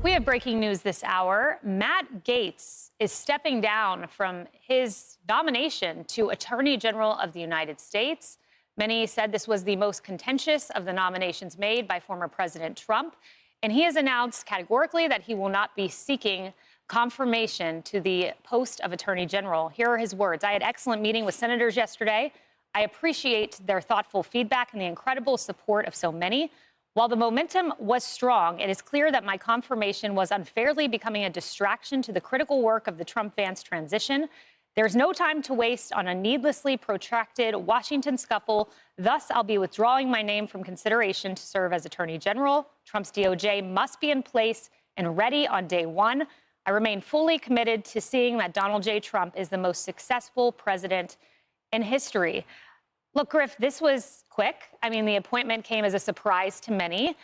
We have breaking news this hour. Matt Gaetz is stepping down from his nomination to Attorney General of the United States. Many said this was the most contentious of the nominations made by former President Trump. And he has announced categorically that he will not be seeking confirmation to the post of Attorney General. Here are his words. I had an excellent meeting with senators yesterday. I appreciate their thoughtful feedback and the incredible support of so many. While the momentum was strong, it is clear that my confirmation was unfairly becoming a distraction to the critical work of the Trump-Vance transition. There's no time to waste on a needlessly protracted Washington scuffle. Thus, I'll be withdrawing my name from consideration to serve as Attorney General. Trump's DOJ must be in place and ready on day one. I remain fully committed to seeing that Donald J. Trump is the most successful president in history. Look, Griff, this was quick. I mean, the appointment came as a surprise to many,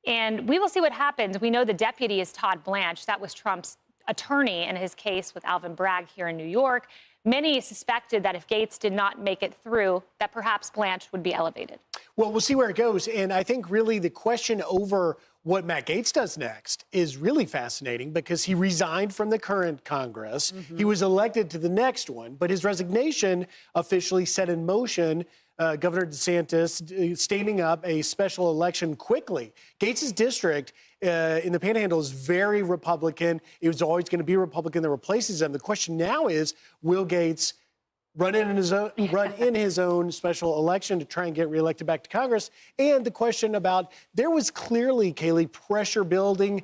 and we will see what happens. We know the deputy is Todd Blanche. That was Trump's attorney in his case with Alvin Bragg here in New York. Many suspected that if Gaetz did not make it through, that perhaps Blanche would be elevated. Well, we'll see where it goes. And I think really the question over what Matt Gaetz does next is really fascinating because he resigned from the current Congress. He was elected to the next one, but his resignation officially set in motion Governor DeSantis standing up a special election quickly. Gaetz's district in the Panhandle is very Republican. It was always going to be a Republican that replaces him. The question now is, will Gaetz run in his own special election to try and get reelected back to Congress? And the question about, there was clearly, Kayleigh, pressure building,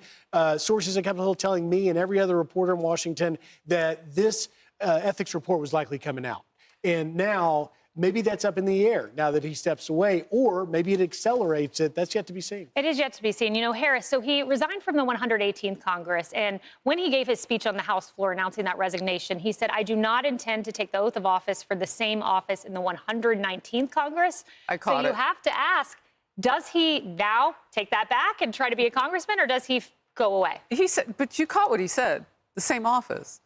sources at Capitol Hill telling me and every other reporter in Washington that this ethics report was likely coming out. And now, maybe that's up in the air now that he steps away, or maybe it accelerates it. That's yet to be seen. It is yet to be seen. You know, Harris, so he resigned from the 118th Congress, and when he gave his speech on the House floor announcing that resignation, he said, I do not intend to take the oath of office for the same office in the 119th Congress. So you have to ask, does he now take that back and try to be a congressman, or does he go away? He said, but you caught what he said, the same office.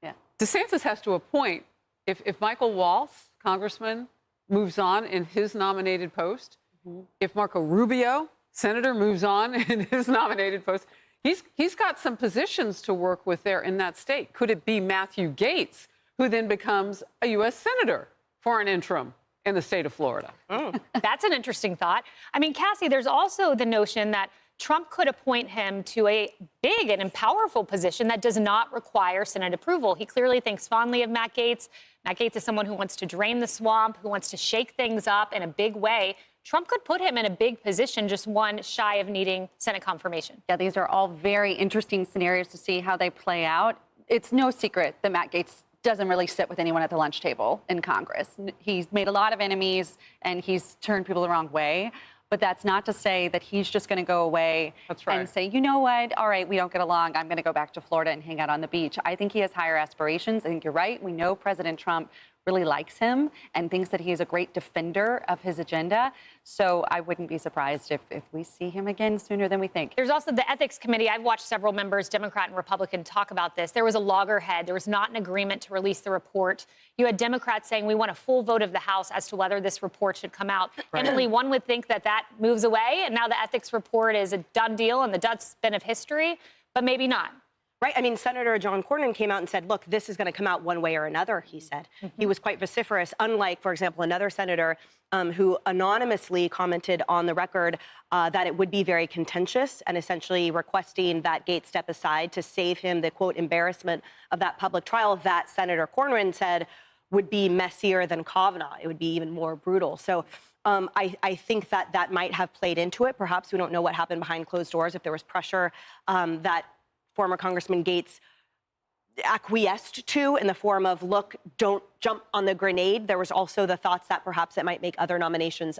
Yeah. DeSantis has to appoint, if Michael Waltz, congressman, moves on in his nominated post, if Marco Rubio, senator, moves on in his nominated post, he's got some positions to work with there in that state. Could it be Matthew Gaetz, who then becomes a U.S. senator for an interim in the state of Florida? That's an interesting thought. I mean, Cassie, there's also the notion that Trump could appoint him to a big and powerful position that does not require Senate approval. He clearly thinks fondly of Matt Gaetz. Matt Gaetz is someone who wants to drain the swamp, who wants to shake things up in a big way. Trump could put him in a big position, just one shy of needing Senate confirmation. Yeah, these are all very interesting scenarios to see how they play out. It's no secret that Matt Gaetz doesn't really sit with anyone at the lunch table in Congress. He's made a lot of enemies, and he's turned people the wrong way. But that's not to say that he's just going to go away and say, you know what, all right, we don't get along. I'm going to go back to Florida and hang out on the beach. I think he has higher aspirations. I think you're right. We know President Trump really likes him and thinks that he is a great defender of his agenda. So I wouldn't be surprised if we see him again sooner than we think. There's also the ethics committee. I've watched several members, Democrat and Republican, talk about this. There was a loggerhead. There was not an agreement to release the report. You had Democrats saying we want a full vote of the House as to whether this report should come out. Emily, one would think that that moves away, and now the ethics report is a done deal and the dustbin of history, but maybe not. Right. I mean, Senator John Cornyn came out and said, look, this is going to come out one way or another, he said. He was quite vociferous, unlike, for example, another senator who anonymously commented on the record that it would be very contentious and essentially requesting that Gaetz step aside to save him the, quote, embarrassment of that public trial that Senator Cornyn said would be messier than Kavanaugh. It would be even more brutal. So I think that might have played into it. Perhaps we don't know what happened behind closed doors, if there was pressure that former Congressman Gaetz acquiesced to in the form of, look, don't jump on the grenade. There was also the thoughts that perhaps it might make other nominations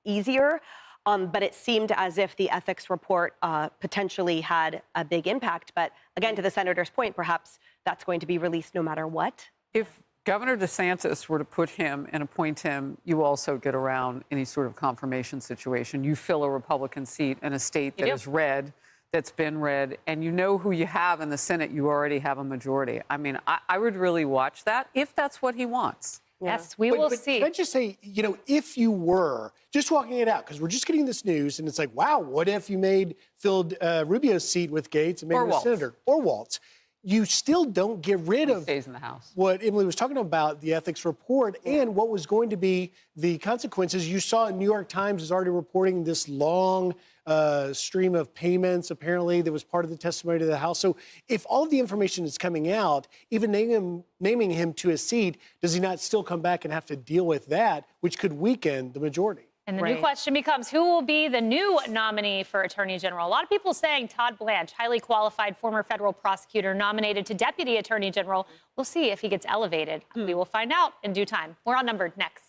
easier. But it seemed as if the ethics report potentially had a big impact. But again, to the senator's point, perhaps that's going to be released no matter what. If Governor DeSantis were to put him and appoint him, you also get around any sort of confirmation situation. You fill a Republican seat in a state that is red, that's been red, and you know who you have in the Senate. You already have a majority. I mean, I would really watch that if that's what he wants. Yes, we will see. Can I just say, if you were just walking it out, because we're just getting this news, and it's like, wow, what if you filled Rubio's seat with Gaetz and made him a senator? Or Waltz. You still don't get rid of stays in the House. What Emily was talking about, the ethics report, and what was going to be the consequences. You saw New York Times is already reporting this long stream of payments, apparently, that was part of the testimony to the House. So if all of the information is coming out, even naming him to a seat, does he not still come back and have to deal with that, which could weaken the majority? And the new question becomes, who will be the new nominee for Attorney General? A lot of people saying Todd Blanche, highly qualified former federal prosecutor nominated to Deputy Attorney General. We'll see if he gets elevated. We will find out in due time. We're on Numbered next.